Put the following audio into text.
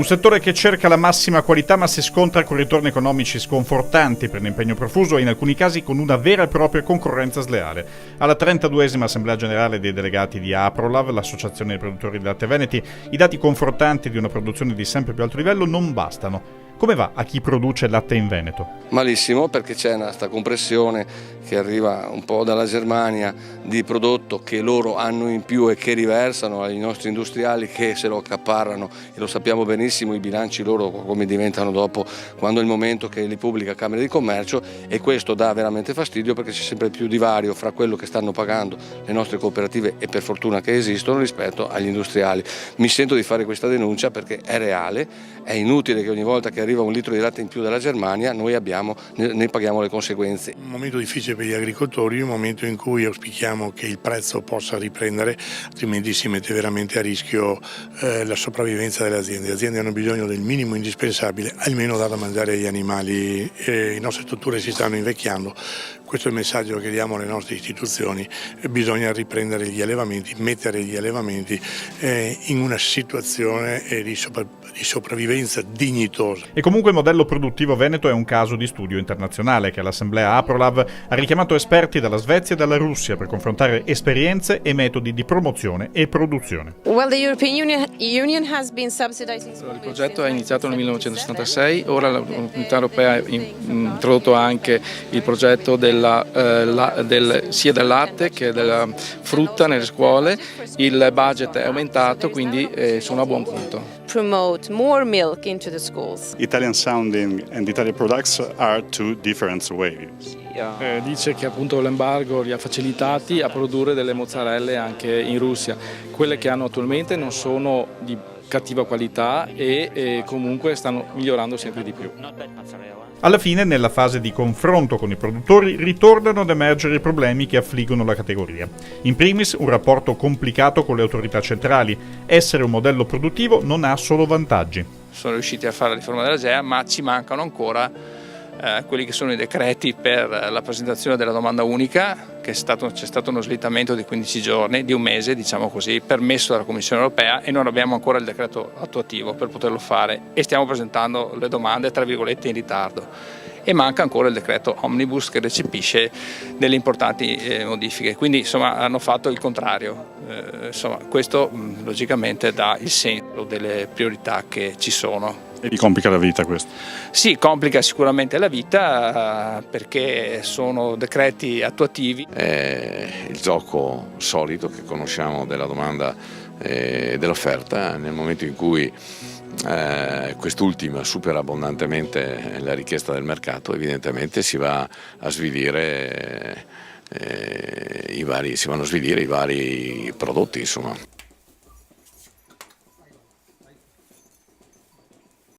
Un settore che cerca la massima qualità ma si scontra con ritorni economici sconfortanti per l'impegno profuso e in alcuni casi con una vera e propria concorrenza sleale. Alla 32esima Assemblea Generale dei Delegati di Aprolav, l'associazione dei produttori di latte veneti, i dati confortanti di una produzione di sempre più alto livello non bastano. Come va a chi produce latte in Veneto? Malissimo, perché c'è questa compressione che arriva un po' dalla Germania di prodotto che loro hanno in più e che riversano ai nostri industriali che se lo accaparrano, e lo sappiamo benissimo i bilanci loro come diventano dopo, quando è il momento che li pubblica Camera di Commercio, e questo dà veramente fastidio perché c'è sempre più divario fra quello che stanno pagando le nostre cooperative, e per fortuna che esistono, rispetto agli industriali. Mi sento di fare questa denuncia perché è reale, è inutile che ogni volta che arriva un litro di latte in più dalla Germania noi ne paghiamo le conseguenze. Un momento difficile per gli agricoltori, un momento in cui auspichiamo che il prezzo possa riprendere, altrimenti si mette veramente a rischio la sopravvivenza delle aziende. Le aziende hanno bisogno del minimo indispensabile, almeno da mangiare agli animali. Le nostre strutture si stanno invecchiando. Questo è il messaggio che diamo alle nostre istituzioni: bisogna riprendere gli allevamenti, mettere gli allevamenti in una situazione di sopravvivenza dignitosa. E comunque il modello produttivo veneto è un caso di studio internazionale che all'Assemblea Aprolav ha richiamato esperti dalla Svezia e dalla Russia per confrontare esperienze e metodi di promozione e produzione. Il progetto è iniziato nel 1976, ora l'Unione Europea ha introdotto anche il progetto sia del latte che della frutta nelle scuole. Il budget è aumentato, quindi sono a buon punto. Promote more milk into the schools. Italian sounding and Italian products are two different ways. Dice che appunto l'embargo li ha facilitati a produrre delle mozzarelle anche in Russia. Quelle che hanno attualmente non sono di cattiva qualità e comunque stanno migliorando sempre di più. Alla fine, nella fase di confronto con i produttori, ritornano ad emergere i problemi che affliggono la categoria. In primis, un rapporto complicato con le autorità centrali. Essere un modello produttivo non ha solo vantaggi. Sono riusciti a fare la riforma della GEA, ma ci mancano ancora quelli che sono i decreti per la presentazione della domanda unica, che c'è stato uno slittamento di 15 giorni, di un mese diciamo così, permesso dalla Commissione Europea, e non abbiamo ancora il decreto attuativo per poterlo fare e stiamo presentando le domande tra virgolette in ritardo. E manca ancora il decreto Omnibus che recepisce delle importanti modifiche, quindi insomma hanno fatto il contrario. Questo logicamente dà il senso delle priorità che ci sono. E vi complica la vita questo? Sì, complica sicuramente la vita perché sono decreti attuativi. È il gioco solito che conosciamo della domanda e dell'offerta. Nel momento in cui quest'ultima supera abbondantemente la richiesta del mercato, evidentemente si va a svilire i vari prodotti, insomma.